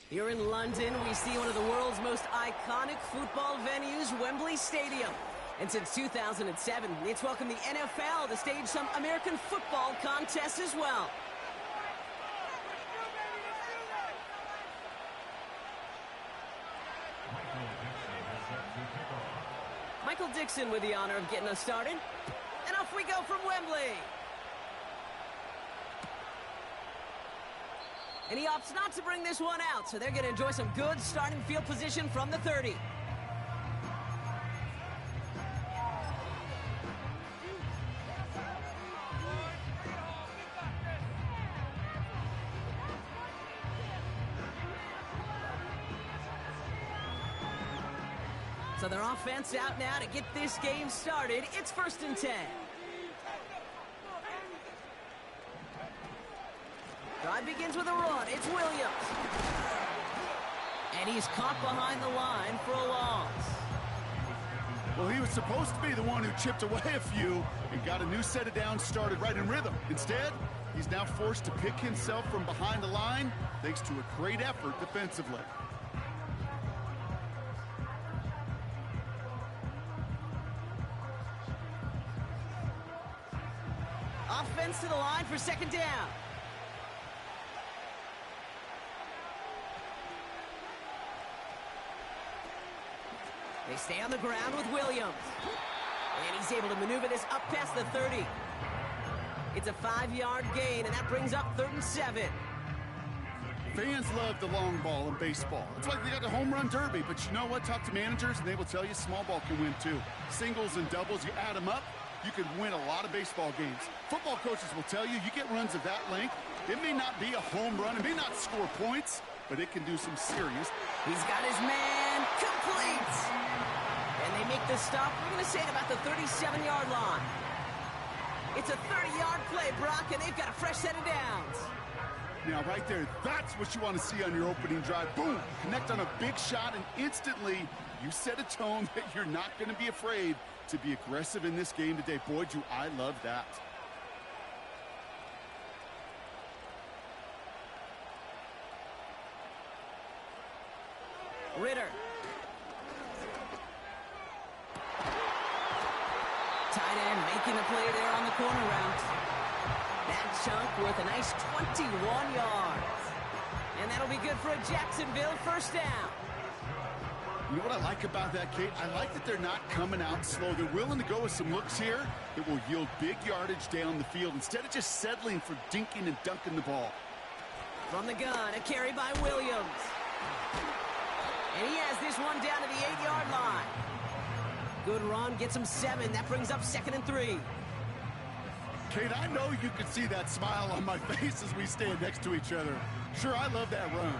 Here in London, we see one of the world's most iconic football venues, Wembley Stadium. And since 2007, it's welcomed the NFL to stage some American football contests as well. Michael Dixon with the honor of getting us started. And off we go from Wembley. And he opts not to bring this one out, so they're going to enjoy some good starting field position from the 30. So their offense out now to get this game started. It's 1st and 10. Drive begins with a run. It's Williams. And he's caught behind the line for a loss. Well, he was supposed to be the one who chipped away a few and got a new set of downs started right in rhythm. Instead, he's now forced to pick himself from behind the line thanks to a great effort defensively. Offense to the line for 2nd down. They stay on the ground with Williams. And he's able to maneuver this up past the 30. It's a 5-yard gain, and that brings up 3rd and 7. Fans love the long ball in baseball. It's like they got the home run derby, but you know what? Talk to managers, and they will tell you small ball can win too. Singles and doubles, you add them up, you could win a lot of baseball games. Football coaches will tell you, you get runs of that length, it may not be a home run, it may not score points, but it can do some serious. He's got his man complete. And they make the stop, we're going to say, at about the 37-yard line. It's a 30-yard play, Brock, and they've got a fresh set of downs. Now, right there, that's what you want to see on your opening drive. Boom! Connect on a big shot, and instantly you set a tone that you're not going to be afraid to be aggressive in this game today. Boy, do I love that. Ritter. Tight end making the play there on the corner route. That chunk worth a nice 21 yards. And that'll be good for a Jacksonville 1st down. You know what I like about that, Kate? I like that they're not coming out slow. They're willing to go with some looks here that will yield big yardage down the field instead of just settling for dinking and dunking the ball. From the gun, a carry by Williams. And he has this one down to the 8-yard line. Good run, gets him 7. That brings up 2nd and 3. Kate, I know you can see that smile on my face as we stand next to each other. Sure, I love that run.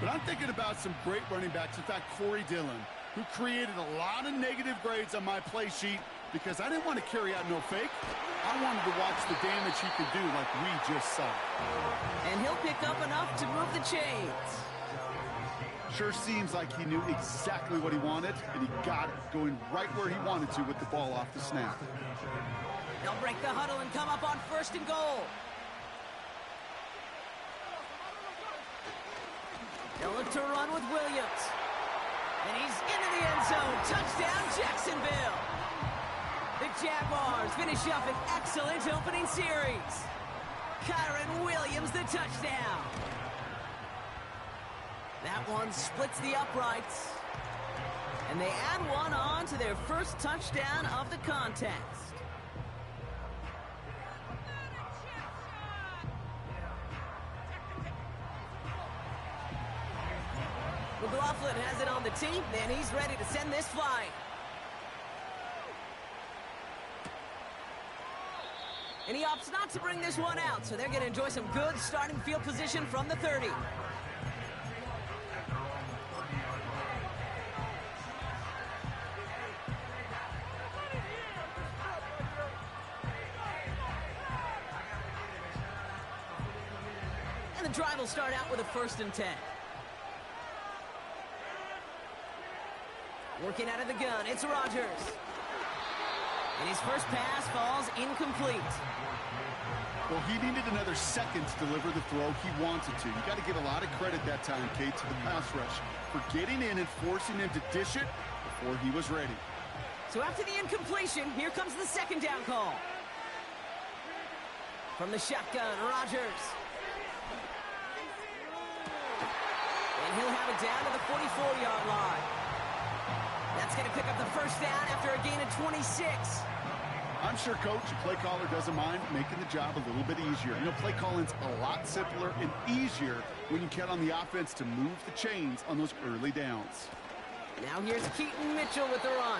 But I'm thinking about some great running backs. In fact, Corey Dillon, who created a lot of negative grades on my play sheet because I didn't want to carry out no fake. I wanted to watch the damage he could do like we just saw. And he'll pick up enough to move the chains. Sure seems like he knew exactly what he wanted, and he got it, going right where he wanted to with the ball off the snap. They'll break the huddle and come up on 1st and goal. They'll look to run with Williams. And he's into the end zone. Touchdown, Jacksonville. The Jaguars finish up an excellent opening series. Kyron Williams, the touchdown. That one splits the uprights. And they add one on to their 1st touchdown of the contest. McLaughlin has it on the team, and he's ready to send this flying. And he opts not to bring this one out, so they're going to enjoy some good starting field position from the 30. And the drive will start out with a 1st and 10. Working out of the gun, it's Rodgers. And his first pass falls incomplete. Well, he needed another second to deliver the throw he wanted to. You got to give a lot of credit that time, Kate, to the pass rush for getting in and forcing him to dish it before he was ready. So after the incompletion, here comes the second down call. From the shotgun, Rodgers. And he'll have it down to the 44-yard line. That's going to pick up the first down after a gain of 26. I'm sure Coach, a play caller, doesn't mind making the job a little bit easier. You know, play calling's a lot simpler and easier when you count on the offense to move the chains on those early downs. Now here's Keaton Mitchell with the run.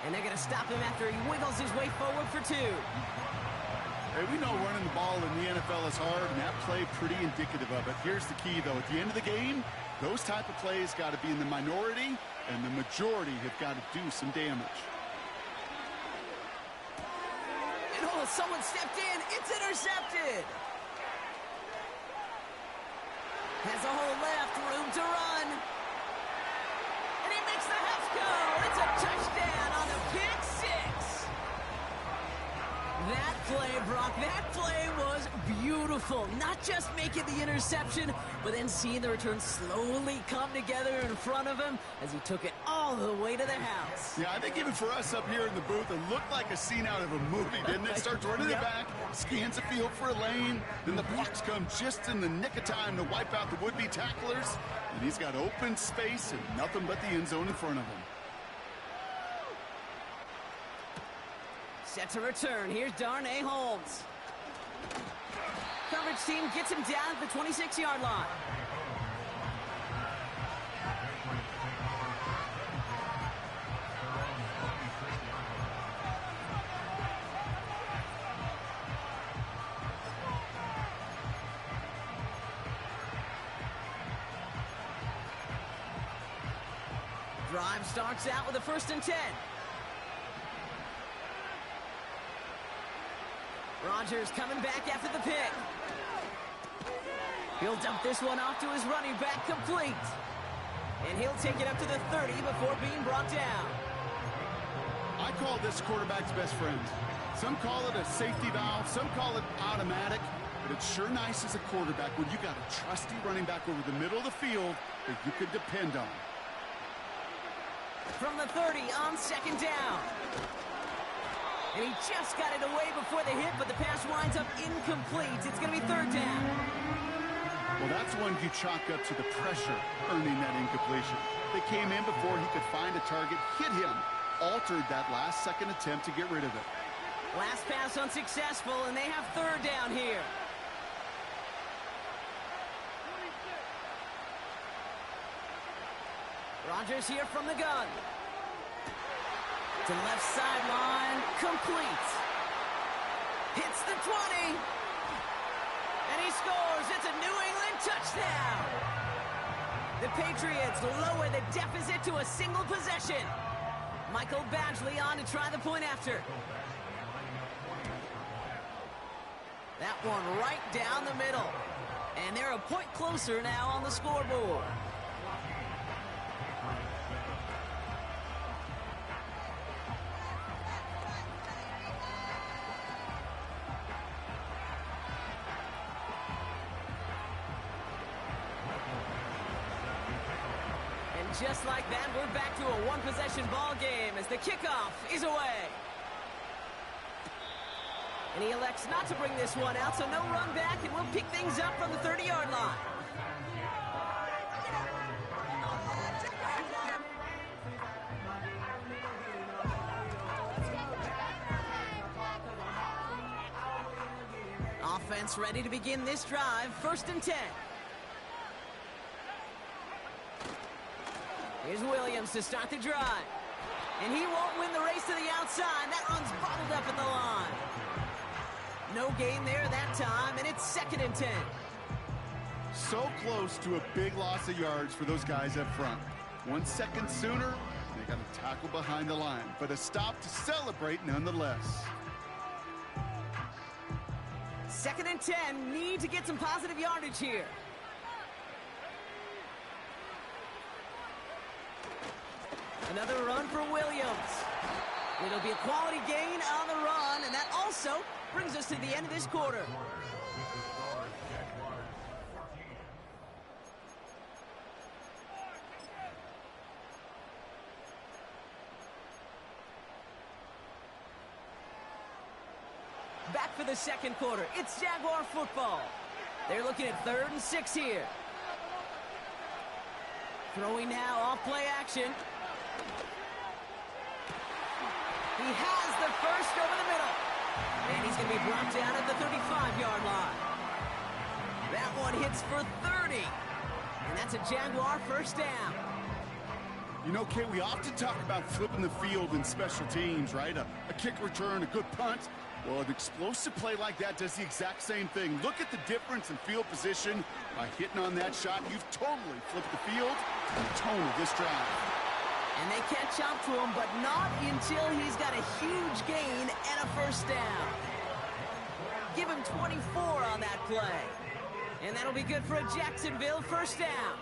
And they're going to stop him after he wiggles his way forward for 2. Hey, we know running the ball in the NFL is hard, and that play pretty indicative of it. Here's the key, though. At the end of the game, those type of plays got to be in the minority, and the majority have got to do some damage. And oh, someone stepped in. It's intercepted. Has a hole left, room to run. And he makes the Hefco. It's a touchdown on the pick 6. That play, Brock, that play was beautiful. Not just making the interception, but then seeing the return slowly come together in front of him as he took it all the way to the house. Yeah, I think even for us up here in the booth, it looked like a scene out of a movie, didn't it? Starts running it back, scans the field for a lane, then the blocks come just in the nick of time to wipe out the would-be tacklers, and he's got open space and nothing but the end zone in front of him. Set to return. Here's Darnay Holmes. Coverage team gets him down at the 26-yard line. Drive starts out with a 1st and 10. Rodgers coming back after the pick. He'll dump this one off to his running back, complete. And he'll take it up to the 30 before being brought down. I call this quarterback's best friend. Some call it a safety valve, some call it automatic, but it's sure nice as a quarterback when you got a trusty running back over the middle of the field that you could depend on. From the 30 on 2nd down. And he just got it away before the hit, but the pass winds up incomplete. It's going to be 3rd down. Well, that's one you chalk up to the pressure earning that incompletion. They came in before he could find a target, hit him, altered that last-second attempt to get rid of it. Last pass unsuccessful, and they have 3rd down here. Rodgers here from the gun. To left sideline, complete. Hits the 20. And he scores. It's a New England touchdown. The Patriots lower the deficit to a single possession. Michael Badgley on to try the point after. That one right down the middle. And they're a point closer now on the scoreboard. Just like that, we're back to a one-possession ball game as the kickoff is away. And he elects not to bring this one out, so no run back, and we'll pick things up from the 30-yard line. Offense ready to begin this drive, 1st and 10. Here's Williams to start the drive. And he won't win the race to the outside. That run's bottled up at the line. No gain there that time, and it's 2nd and 10. So close to a big loss of yards for those guys up front. 1 second sooner, they got to tackle behind the line. But a stop to celebrate nonetheless. 2nd and 10, need to get some positive yardage here. Another run for Williams. It'll be a quality gain on the run, and that also brings us to the end of this quarter. Back for the second quarter. It's Jaguar football. They're looking at 3rd and 6 here. Throwing now off play action. He has the first over the middle. And he's going to be brought down at the 35-yard line. That one hits for 30. And that's a Jaguar first down. You know, Kate, we often talk about flipping the field in special teams, right? A kick return, a good punt. Well, an explosive play like that does the exact same thing. Look at the difference in field position. By hitting on that shot, you've totally flipped the field and the tone of this drive. And they catch up to him, but not until he's got a huge gain and a first down. Give him 24 on that play. And that'll be good for a Jacksonville first down.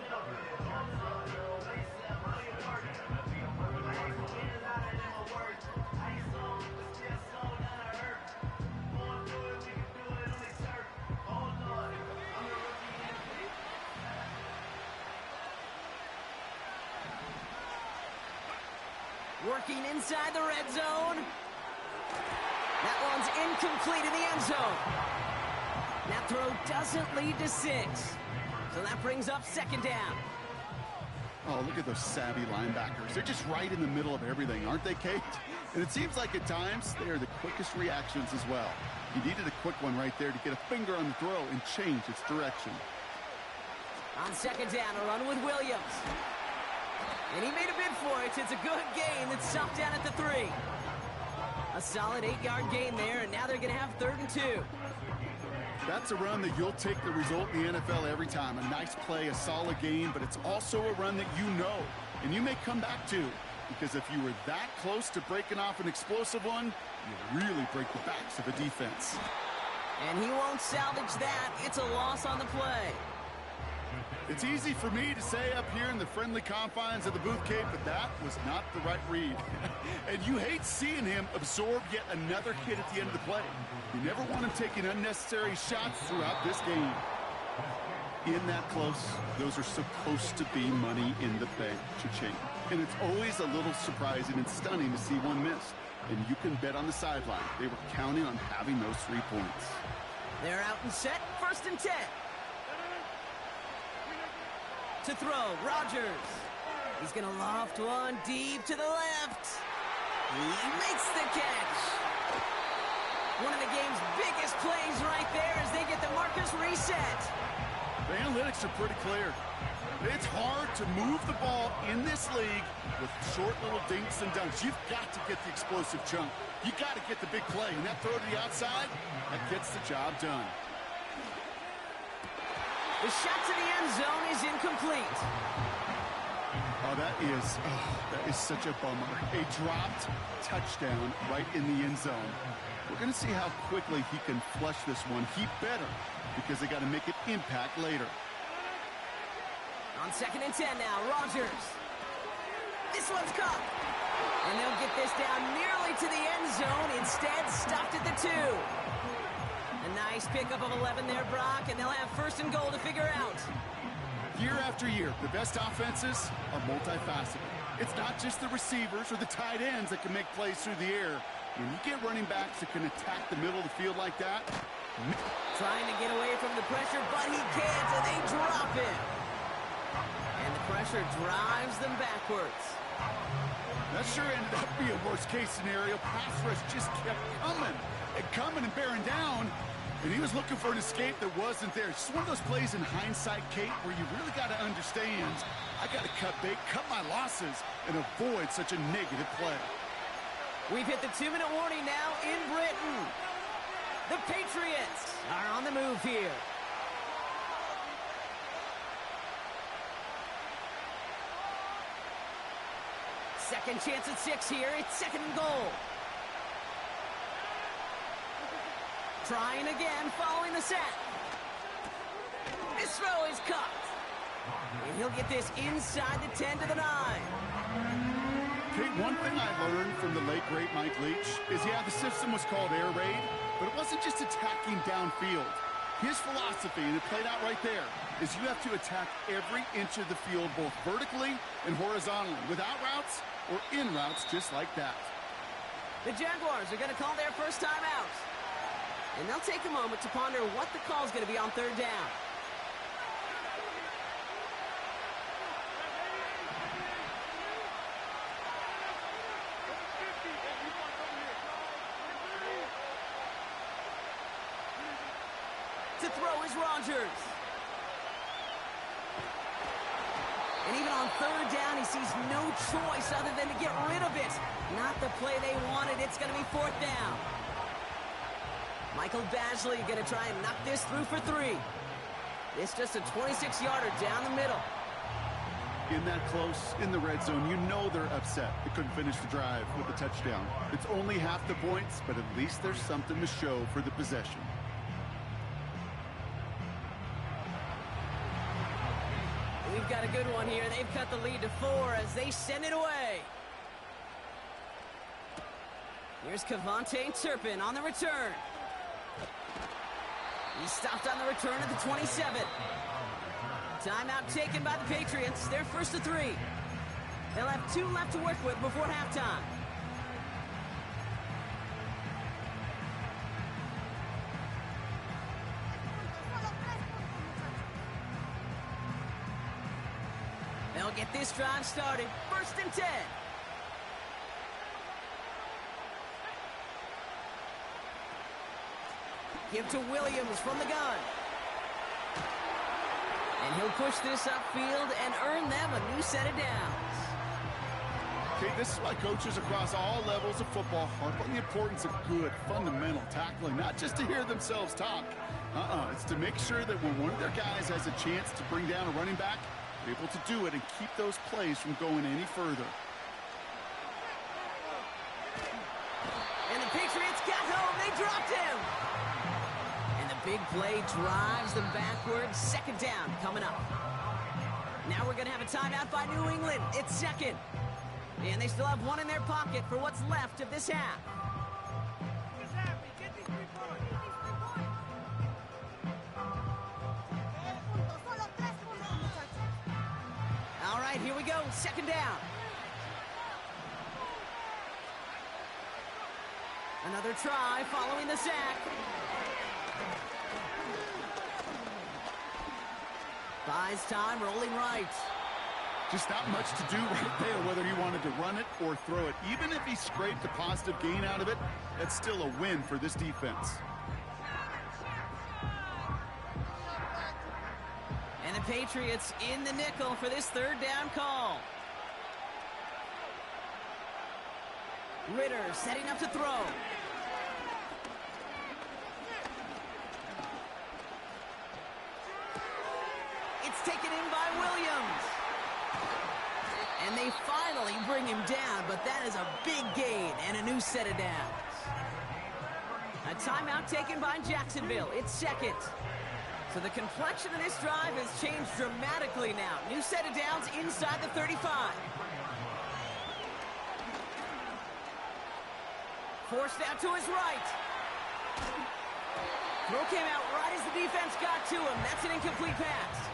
Working inside the red zone. That one's incomplete in the end zone. That throw doesn't lead to 6. So that brings up second down. Oh, look at those savvy linebackers. They're just right in the middle of everything, aren't they, Kate? And it seems like at times they are the quickest reactions as well. You needed a quick one right there to get a finger on the throw and change its direction. On second down, a run with Williams. And he made a bid for it. It's a good gain that's stopped down at the 3. A solid 8-yard gain there, and now they're going to have 3rd and 2. That's a run that you'll take the result in the NFL every time. A nice play, a solid game, but it's also a run that you know, and you may come back to. Because if you were that close to breaking off an explosive one, you really break the backs of a defense. And he won't salvage that. It's a loss on the play. It's easy for me to say up here in the friendly confines of the booth, Kate, but that was not the right read. And you hate seeing him absorb yet another hit at the end of the play. You never want him taking unnecessary shots throughout this game. In that close, those are supposed to be money in the bank, cha-ching. And it's always a little surprising and stunning to see one miss. And you can bet on the sideline they were counting on having those 3 points. They're out and set, 1st and 10. To throw, Rodgers. He's going to loft one deep to the left. He makes the catch. One of the game's biggest plays right there as they get the Marcus reset. The analytics are pretty clear. It's hard to move the ball in this league with short little dinks and dunks. You've got to get the explosive chunk. You got to get the big play. And that throw to the outside, that gets the job done. The shot to the end zone is incomplete. Oh, that is such a bummer. A dropped touchdown right in the end zone. We're going to see how quickly he can flush this one. He better, because they got to make it impact later. On 2nd and 10 now, Rodgers. This one's caught. And they'll get this down nearly to the end zone. Instead, stopped at the 2. A nice pickup of 11 there, Brock, and they'll have 1st and goal to figure out. Year after year, the best offenses are multifaceted. It's not just the receivers or the tight ends that can make plays through the air. When you get running backs that can attack the middle of the field like that. Trying to get away from the pressure, but he can't, and they drop it. And the pressure drives them backwards. That sure ended up being a worst-case scenario. Pass rush just kept coming and bearing down. And he was looking for an escape that wasn't there. It's just one of those plays in hindsight, Kate, where you really got to understand, I got to cut bait, cut my losses, and avoid such a negative play. We've hit the 2-minute warning now in Britain. The Patriots are on the move here. Second chance at 6 here. It's 2nd and goal. Trying again following the set. This throw is caught. And he'll get this inside the 10 to the 9. Kate, one thing I learned from the late, great Mike Leach is, yeah, the system was called air raid, but it wasn't just attacking downfield. His philosophy, and it played out right there, is you have to attack every inch of the field, both vertically and horizontally, without routes or in routes just like that. The Jaguars are going to call their first time out. And they'll take a moment to ponder what the call is going to be on third down. To throw is Rodgers. And even on third down, he sees no choice other than to get rid of it. Not the play they wanted. It's going to be fourth down. Michael Badgley going to try and knock this through for 3. It's just a 26-yarder down the middle. In that close, in the red zone, you know they're upset. They couldn't finish the drive with a touchdown. It's only half the points, but at least there's something to show for the possession. We've got a good one here. They've cut the lead to 4 as they send it away. Here's Kevontae Turpin on the return. He stopped on the return at the 27. Timeout taken by the Patriots. They're first to 3. They'll have 2 left to work with before halftime. They'll get this drive started. First and 10. Give to Williams from the gun. And he'll push this upfield and earn them a new set of downs. Okay, this is why coaches across all levels of football harp on the importance of good, fundamental tackling, not just to hear themselves talk. It's to make sure that when one of their guys has a chance to bring down a running back, they're able to do it and keep those plays from going any further. And the Patriots got home. They dropped him. And the big play drives them backwards. Second down coming up. Now we're going to have a timeout by New England. It's second. And they still have 1 in their pocket for what's left of this half. All right, here we go. Second down. Another try following the sack. Buys time, rolling right. Just not much to do right there, whether he wanted to run it or throw it. Even if he scraped a positive gain out of it, that's still a win for this defense. And the Patriots in the nickel for this third down call. Ritter setting up to throw. It's taken in by Williams. And they finally bring him down, but that is a big gain and a new set of downs. A timeout taken by Jacksonville. It's second. So the complexion of this drive has changed dramatically now. New set of downs inside the 35. Forced out to his right. Throw came out right as the defense got to him. That's an incomplete pass.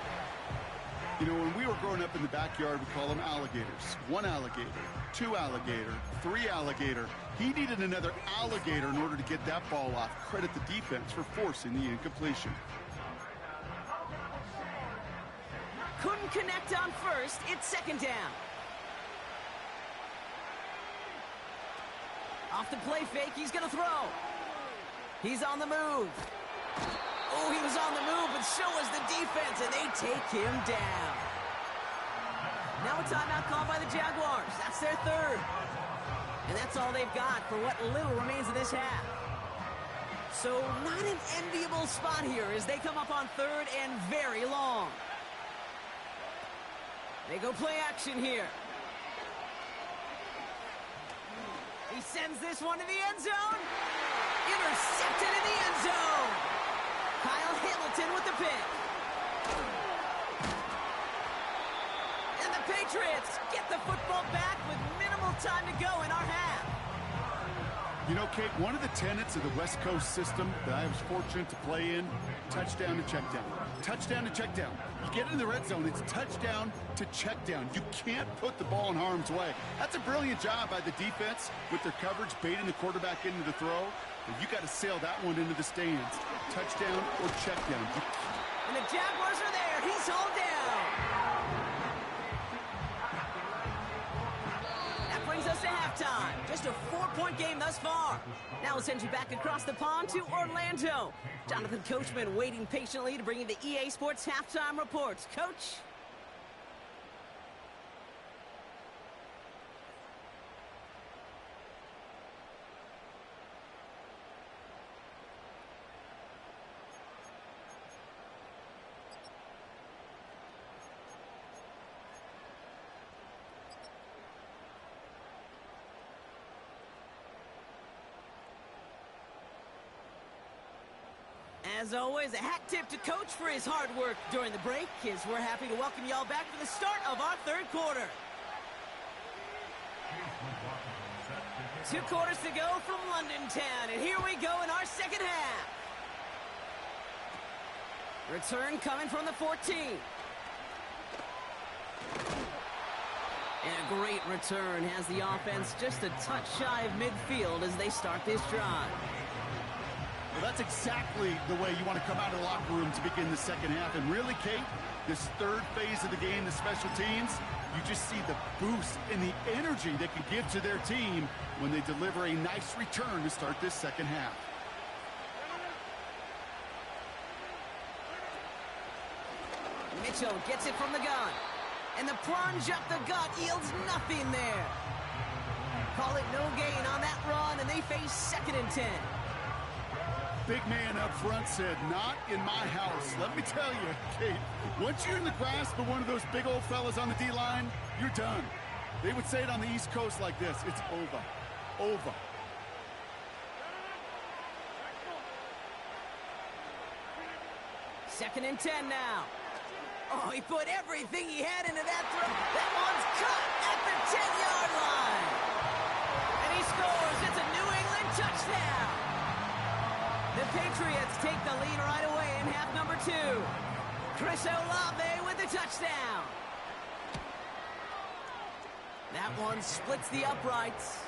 You know, when we were growing up in the backyard, we call them alligators. 1 alligator, 2 alligator, 3 alligator. He needed another alligator in order to get that ball off. Credit the defense for forcing the incompletion. Couldn't connect on first. It's second down. Off the play fake, he's going to throw. He's on the move. Oh, he was on the move, but so was the defense, and they take him down. Now a timeout called by the Jaguars. That's their third. And that's all they've got for what little remains of this half. So not an enviable spot here as they come up on third and very long. They go play action here. He sends this one to the end zone. Intercepted in the end zone. Kyle Hamilton with the pick. And the the Patriots get the football back with minimal time to go in our half. You know, Kate, one of the tenets of the West Coast system that I was fortunate to play in, touchdown to check down. Touchdown to check down. You get in the red zone, it's touchdown to check down. You can't put the ball in harm's way. That's a brilliant job by the defense with their coverage, baiting the quarterback into the throw. But you got to sail that one into the stands. Touchdown or check down. And the Jaguars are there. He's hauled down. That brings us to halftime. Just a 4-point game thus far. Now we'll send you back across the pond to Orlando. Jonathan Coachman waiting patiently to bring you the EA Sports halftime reports. Coach? As always, a hat tip to Coach for his hard work during the break, as we're happy to welcome y'all back for the start of our third quarter. 2 quarters to go from London Town, and here we go in our second half. Return coming from the 14. And a great return has the offense just a touch shy of midfield as they start this drive. Well, that's exactly the way you want to come out of the locker room to begin the second half. And really, Kate, this third phase of the game, the special teams, you just see the boost and the energy they can give to their team when they deliver a nice return to start this second half. Mitchell gets it from the gun. And the plunge up the gut yields nothing there. Call it no gain on that run, and they face 2nd and 10. Big man up front said, not in my house. Let me tell you, Kate, once you're in the grasp of one of those big old fellas on the D-line, you're done. They would say it on the East Coast like this, it's over. Over. Second and 10 now. Oh, he put everything he had into that throw. That one's caught at the 10-yard line. And he scores. It's a New England touchdown. The Patriots take the lead right away in half number 2. Chris Olave with the touchdown. That one splits the uprights.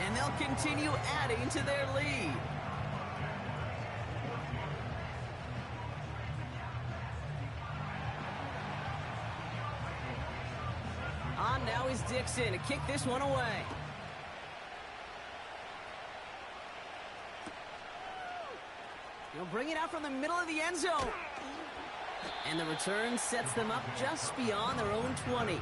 And they'll continue adding to their lead. On now is Dixon to kick this one away. He'll bring it out from the middle of the end zone. And the return sets them up just beyond their own 20.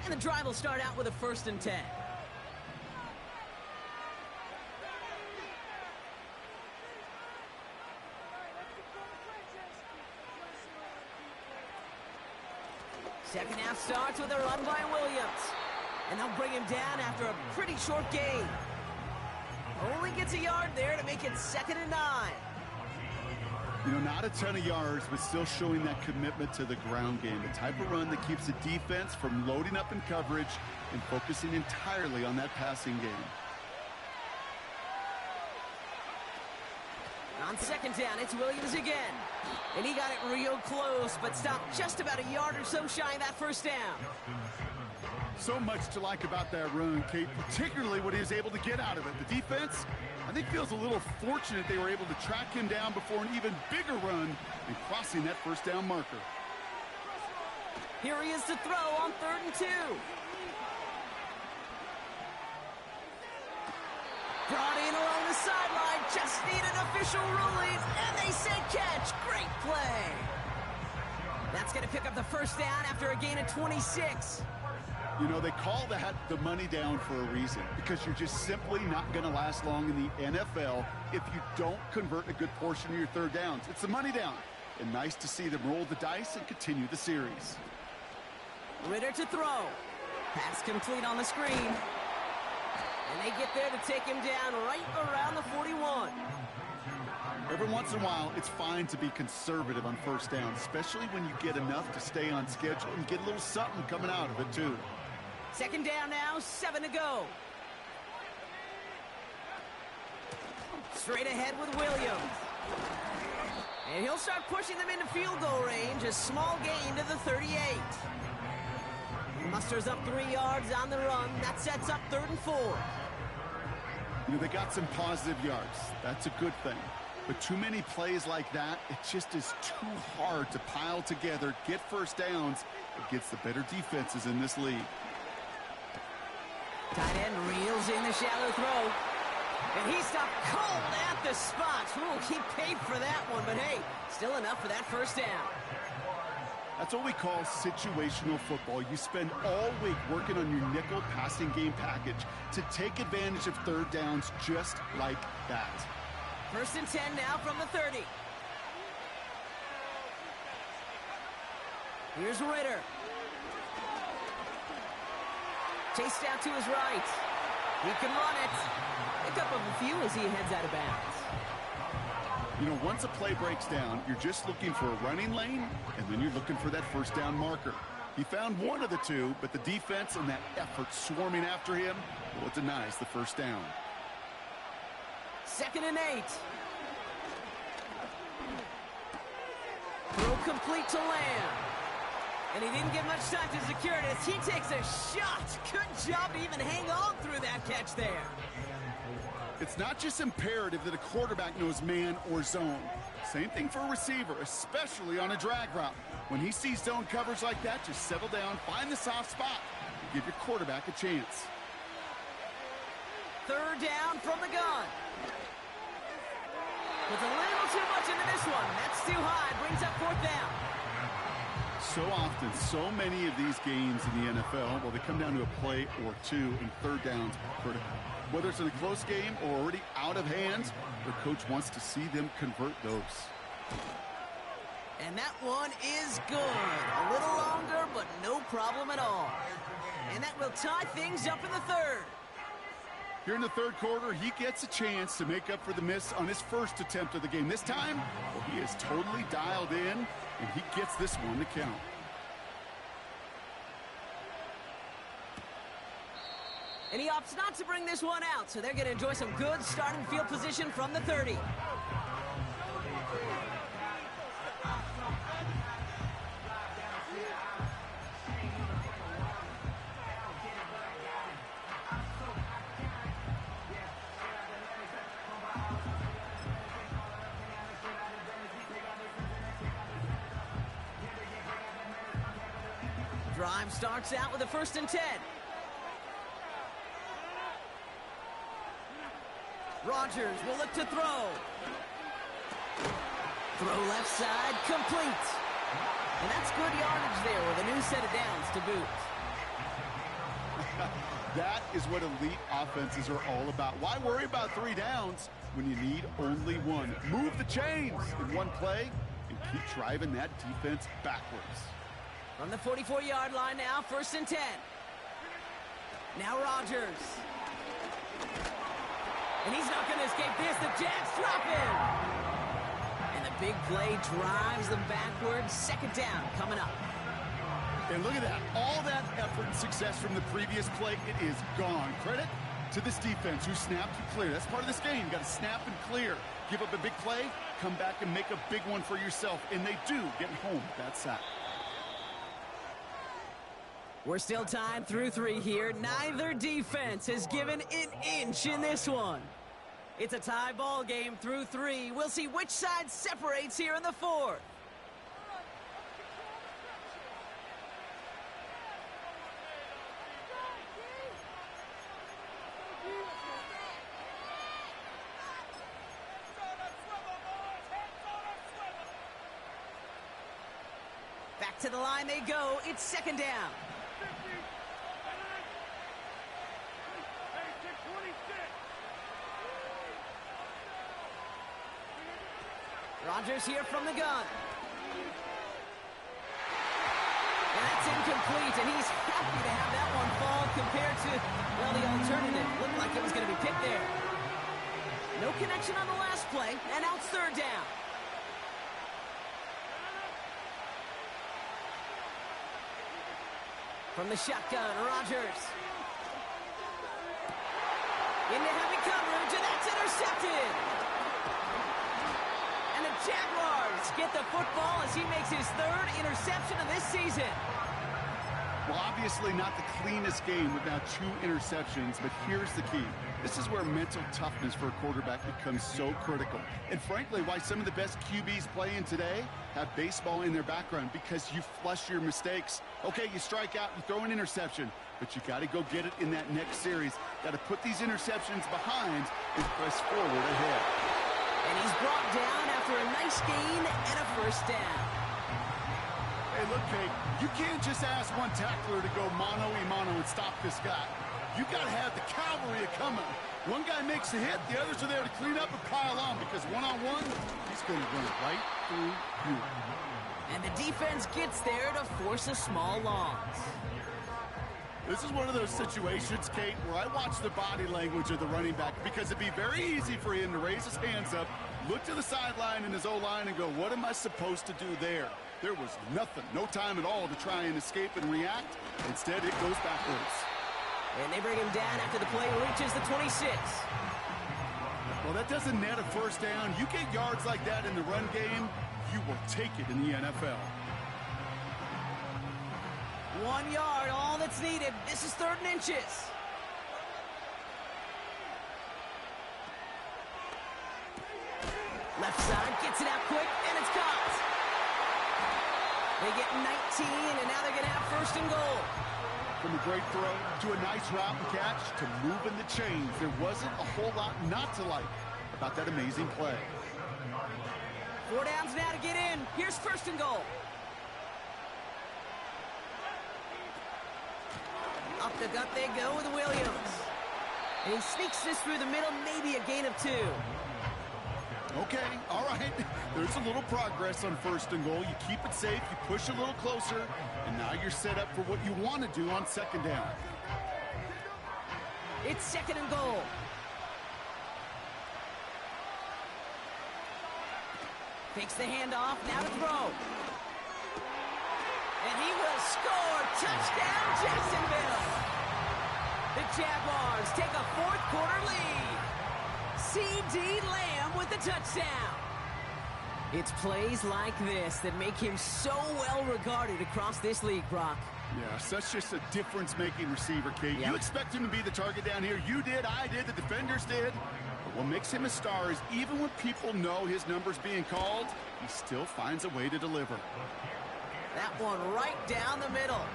And the drive will start out with a 1st and 10. Second half starts with a run by Williams. And they'll bring him down after a pretty short gain. Only gets a yard there to make it 2nd and 9. You know, not a ton of yards, but still showing that commitment to the ground game. The type of run that keeps the defense from loading up in coverage and focusing entirely on that passing game. On 2nd down, it's Williams again. And he got it real close, but stopped just about a yard or so shy of that 1st down. So much to like about that run, Kate, particularly what he was able to get out of it. The defense, I think, feels a little fortunate they were able to track him down before an even bigger run and crossing that 1st down marker. Here he is to throw on 3rd and 2. Brought in along the sideline, just need an official ruling, and they said catch. Great play. That's going to pick up the 1st down after a gain of 26. You know, they call that the money down for a reason, because you're just simply not going to last long in the NFL if you don't convert a good portion of your 3rd downs. It's the money down, and nice to see them roll the dice and continue the series. Ritter to throw. Pass complete on the screen. And they get there to take him down right around the 41. Every once in a while, it's fine to be conservative on first down, especially when you get enough to stay on schedule and get a little something coming out of it, too. Second down now, 7 to go. Straight ahead with Williams. And he'll start pushing them into field goal range. A small gain to the 38. He musters up 3 yards on the run. That sets up 3rd and 4. You know, they got some positive yards. That's a good thing. But too many plays like that, it just is too hard to pile together, get first downs against the better defenses in this league. Tight end reels in the shallow throw. And he stopped cold at the spot. Ooh, he paid for that one, but hey, still enough for that first down. That's what we call situational football. You spend all week working on your nickel passing game package to take advantage of third downs just like that. 1st and 10 now from the 30. Here's Ritter. Chased out to his right. He can run it. Pick up of a few as he heads out of bounds. You know, once a play breaks down, you're just looking for a running lane, and then you're looking for that first down marker. He found one of the two, but the defense and that effort swarming after him, well, it denies the first down. 2nd and 8. Throw complete to Lamb. And he didn't get much time to secure it as he takes a shot. Good job to even hang on through that catch there. It's not just imperative that a quarterback knows man or zone. Same thing for a receiver, especially on a drag route. When he sees zone coverage like that, just settle down, find the soft spot, and give your quarterback a chance. 3rd down from the gun. Puts a little too much into this one. That's too high. Brings up 4th down. So often, so many of these games in the NFL, well, they come down to a play or two, and third downs are critical. Whether it's in a close game or already out of hands, the coach wants to see them convert those. And that one is good. A little longer, but no problem at all. And that will tie things up in the 3rd. Here in the 3rd quarter, he gets a chance to make up for the miss on his first attempt of the game. This time, well, he is totally dialed in, and he gets this one to count. And he opts not to bring this one out, so they're going to enjoy some good starting field position from the 30. Drive starts out with a 1st and 10. Rodgers will look to throw. Throw left side, complete. And that's good yardage there with a new set of downs to boot. That is what elite offenses are all about. Why worry about 3 downs when you need only one? Move the chains in one play and keep driving that defense backwards. From the 44-yard line now, 1st and 10. Now Rodgers. And he's not going to escape this. The Jets drop him. And the big play drives them backwards. 2nd down coming up. And look at that. All that effort and success from the previous play, it is gone. Credit to this defense who snapped and cleared. That's part of this game. You got to snap and clear. Give up a big play, come back and make a big one for yourself. And they do get home with that sack. We're still tied through 3 here. Neither defense has given an inch in this one. It's a tie ball game through 3. We'll see which side separates here in the 4th. Back to the line they go. It's 2nd down. Rodgers here from the gun. And that's incomplete, and he's happy to have that one fall compared to, well, the alternative. Looked like it was going to be picked there. No connection on the last play, and now it's third down. From the shotgun, Rodgers. Into heavy coverage, and that's intercepted. And the Jaguars get the football as he makes his third interception of this season. Well, obviously not the cleanest game with now 2 interceptions, but here's the key. This is where mental toughness for a quarterback becomes so critical. And frankly, why some of the best QBs playing today have baseball in their background, because you flush your mistakes. Okay, you strike out, you throw an interception, but you got to go get it in that next series. Got to put these interceptions behind and press forward ahead. And he's brought down after a nice gain and a first down. Hey, look, Kate, you can't just ask one tackler to go mano-a-mano and stop this guy. You got to have the cavalry coming. One guy makes a hit, the others are there to clean up and pile on, because one-on-one, he's going to run right through you. And the defense gets there to force a small loss. This is one of those situations, Kate, where I watch the body language of the running back, because it'd be very easy for him to raise his hands up, look to the sideline in his O-line and go, what am I supposed to do there? There was nothing, no time at all to try and escape and react. Instead, it goes backwards. And they bring him down after the play reaches the 26. Well, that doesn't net a first down. You get yards like that in the run game, you will take it in the NFL. 1 yard, all that's needed. This is 3rd and inches. Left side, gets it out quick, and it's caught. They get 19, and now they're going to have 1st and goal. From a great throw to a nice route and catch to moving the chains, there wasn't a whole lot not to like about that amazing play. 4 downs now to get in. Here's 1st and goal. Up the gut they go with Williams. And he sneaks this through the middle, maybe a gain of 2. Okay, all right. There's a little progress on 1st and goal. You keep it safe, you push a little closer, and now you're set up for what you want to do on 2nd down. It's 2nd and goal. Takes the handoff, now to throw. And he will score. Touchdown, Jacksonville. The Jaguars take a 4th quarter lead. C.D. Lamb with the touchdown. It's plays like this that make him so well regarded across this league, Brock. Yeah, such just a difference-making receiver, Kate. Yep. You expect him to be the target down here. You did, I did, the defenders did. But what makes him a star is even when people know his number's being called, he still finds a way to deliver. That one right down the middle.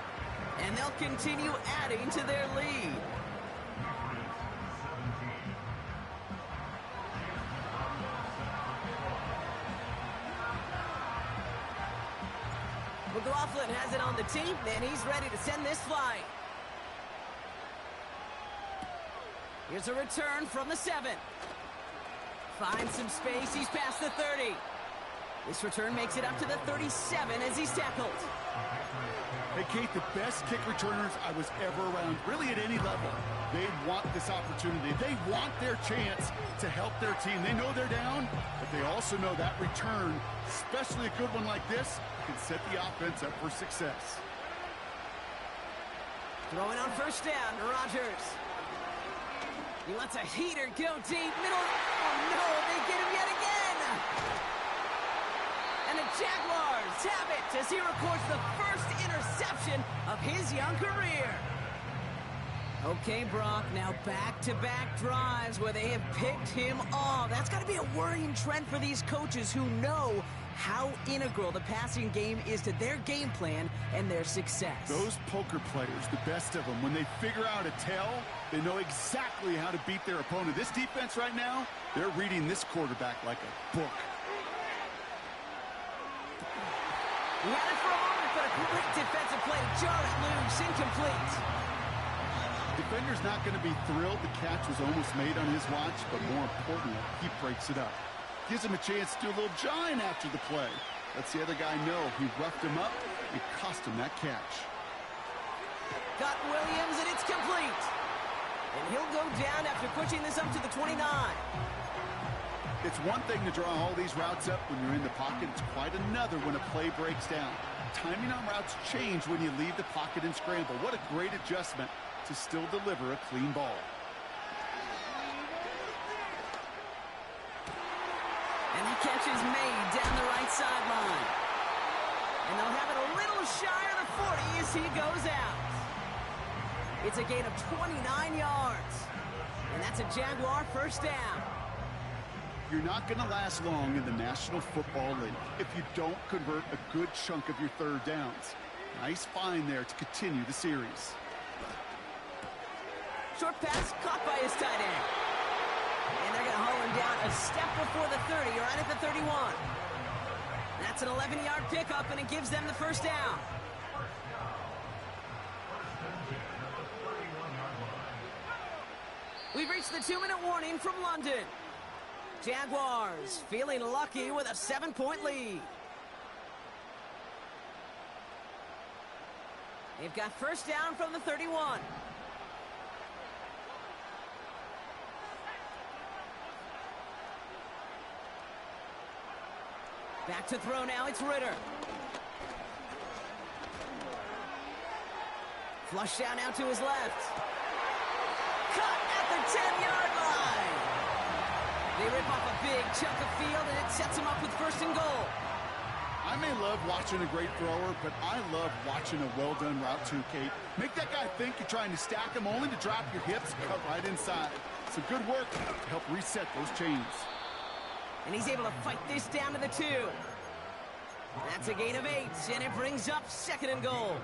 And they'll continue adding to their lead. McLaughlin has it on the team, and he's ready to send this flying. Here's a return from the 7. Finds some space, he's past the 30. This return makes it up to the 37 as he's tackled. Hey, Kate, the best kick returners I was ever around, really at any level, they want this opportunity. They want their chance to help their team. They know they're down, but they also know that return, especially a good one like this, can set the offense up for success. Throwing on 1st down to Rodgers. He lets a heater go deep. Middle. Oh, no, they get him yet again. And the Jaguars have it as he records the 1st interception of his young career. Okay, Brock, now back-to-back drives where they have picked him off. That's got to be a worrying trend for these coaches who know how integral the passing game is to their game plan and their success. Those poker players, the best of them, when they figure out a tell, they know exactly how to beat their opponent. This defense right now, they're reading this quarterback like a book. He had it for a moment, but a great defensive play to jar it loose, incomplete. Defender's not going to be thrilled the catch was almost made on his watch, but more importantly, he breaks it up. Gives him a chance to do a little jawing after the play. Lets the other guy know he roughed him up, It cost him that catch. Got Williams, and it's complete. And he'll go down after pushing this up to the 29. It's one thing to draw all these routes up when you're in the pocket. It's quite another when a play breaks down. Timing on routes change when you leave the pocket and scramble. What a great adjustment to still deliver a clean ball. And the catch is made down the right sideline. And they'll have it a little shy of the 40 as he goes out. It's a gain of 29 yards. And that's a Jaguar first down. You're not going to last long in the National Football League if you don't convert a good chunk of your third downs. Nice find there to continue the series. Short pass caught by his tight end. And they're going to haul him down a step before the 30, right at the 31. That's an 11-yard pickup, and it gives them the first down. We've reached the 2-minute warning from London. Jaguars feeling lucky with a 7-point lead. They've got first down from the 31. Back to throw now, it's Ritter. Flush down now to his left. Cut at the 10-yard line. They rip off a big chunk of field, and it sets them up with first and goal. I may love watching a great thrower, but I love watching a well-done route too, Kate. Make that guy think you're trying to stack him only to drop your hips and cut right inside. Some good work to help reset those chains. And he's able to fight this down to the 2. That's a gain of 8, and it brings up second and goal.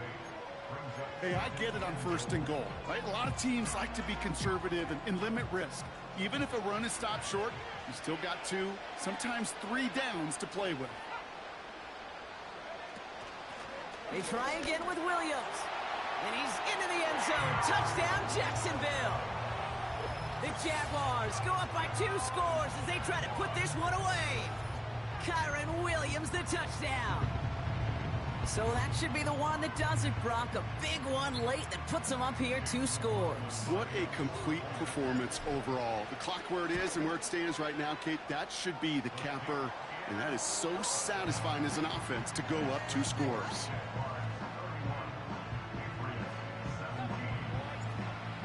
Hey, I get it on first and goal, right? A lot of teams like to be conservative and limit risk. Even if a run is stopped short, you still got 2, sometimes 3 downs to play with. They try again with Williams. And he's into the end zone. Touchdown, Jacksonville. The Jaguars go up by 2 scores as they try to put this one away. Kyron Williams, the touchdown. So that should be the one that does it, Brock. A big one late that puts them up here 2 scores. What a complete performance overall. The clock where it is and where it stands right now, Kate, that should be the capper. And that is so satisfying as an offense to go up 2 scores.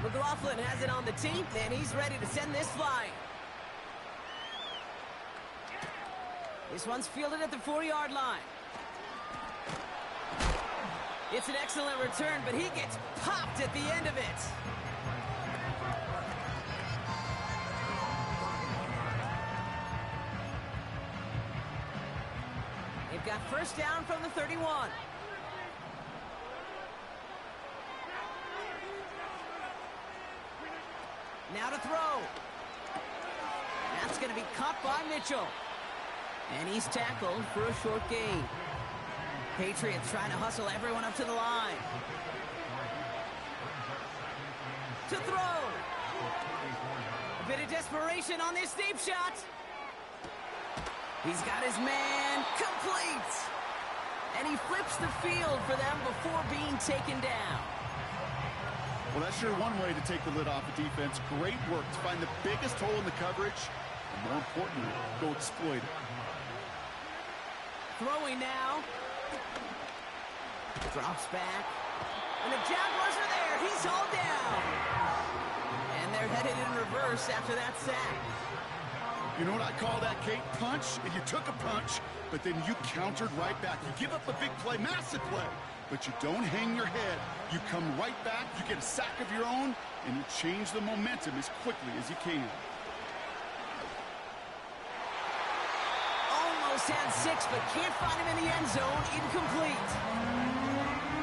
McLaughlin has it on the team, and he's ready to send this flying. This one's fielded at the 4-yard line. It's an excellent return, but he gets popped at the end of it. They've got first down from the 31. Now to throw. That's going to be caught by Mitchell. And he's tackled for a short gain. Patriots trying to hustle everyone up to the line. To throw. A bit of desperation on this deep shot. He's got his man complete. And he flips the field for them before being taken down. Well, that's sure one way to take the lid off a defense. Great work to find the biggest hole in the coverage, and more importantly, go exploit it. Throwing now. Drops back. And the Jaguars are there. He's hauled down. And they're headed in reverse after that sack. You know what I call that, Kate? Punch. And you took a punch, but then you countered right back. You give up a big play, massive play. But you don't hang your head. You come right back, you get a sack of your own, and you change the momentum as quickly as you can. Almost had 6, but can't find him in the end zone. Incomplete.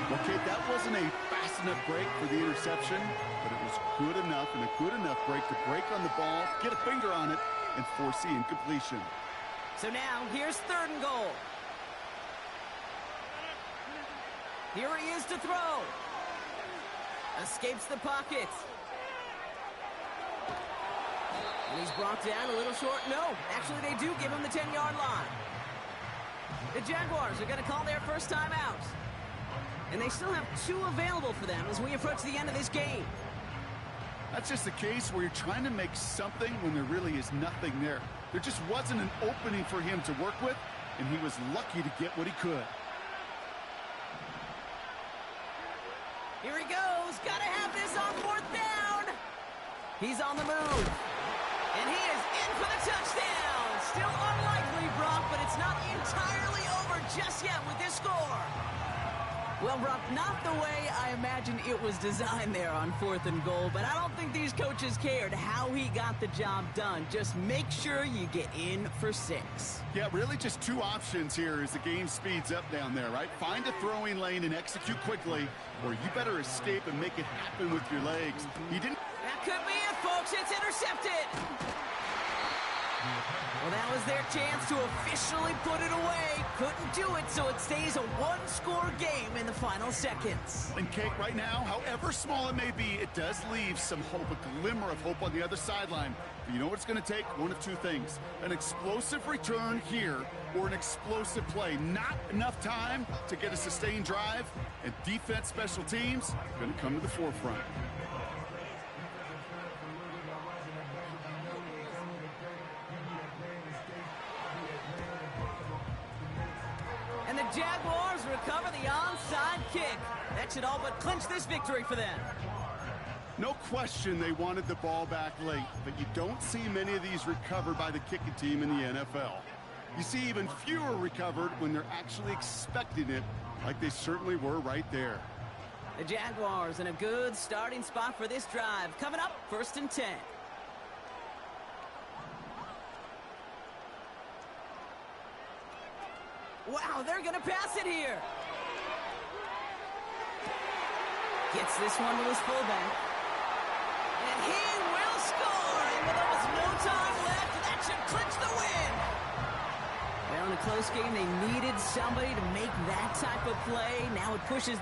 Well, Kate, that wasn't a fast enough break for the interception, but it was good enough and a good enough break to break on the ball, get a finger on it, and force the incompletion. So now, here's third and goal. Here he is to throw. Escapes the pocket. And he's brought down a little short. No, actually they do give him the 10-yard line. The Jaguars are going to call their first time out. And they still have 2 available for them as we approach the end of this game. That's just a case where you're trying to make something when there really is nothing there. There just wasn't an opening for him to work with, and he was lucky to get what he could. Here he goes. Gotta have this on 4th down. He's on the move. And he is in for the touchdown. Still unlikely, Brock, but it's not entirely over just yet with this score. Well, Brock, not the way I imagined it was designed there on 4th and goal, but I don't think these coaches cared how he got the job done. Just make sure you get in for 6. Yeah, really just 2 options here as the game speeds up down there, right? Find a throwing lane and execute quickly, or you better escape and make it happen with your legs. He didn't... That could be it, folks. It's intercepted. Well, that was their chance to officially put it away. Couldn't do it, so it stays a 1-score game in the final seconds. And Kate, right now, however small it may be, it does leave some hope, a glimmer of hope on the other sideline. But you know what it's going to take? One of 2 things. An explosive return here or an explosive play. Not enough time to get a sustained drive, and defense, special teams going to come to the forefront. And the Jaguars recover the onside kick. That should all but clinch this victory for them. No question they wanted the ball back late, but you don't see many of these recovered by the kicking team in the NFL. You see even fewer recovered when they're actually expecting it, like they certainly were right there. The Jaguars in a good starting spot for this drive. Coming up, 1st and 10. Wow, they're going to pass it here. Gets this one to his fullback. And he will score. And with almost no time left, that should clinch the win. Well, in a close game, they needed somebody to make that type of play. Now it pushes...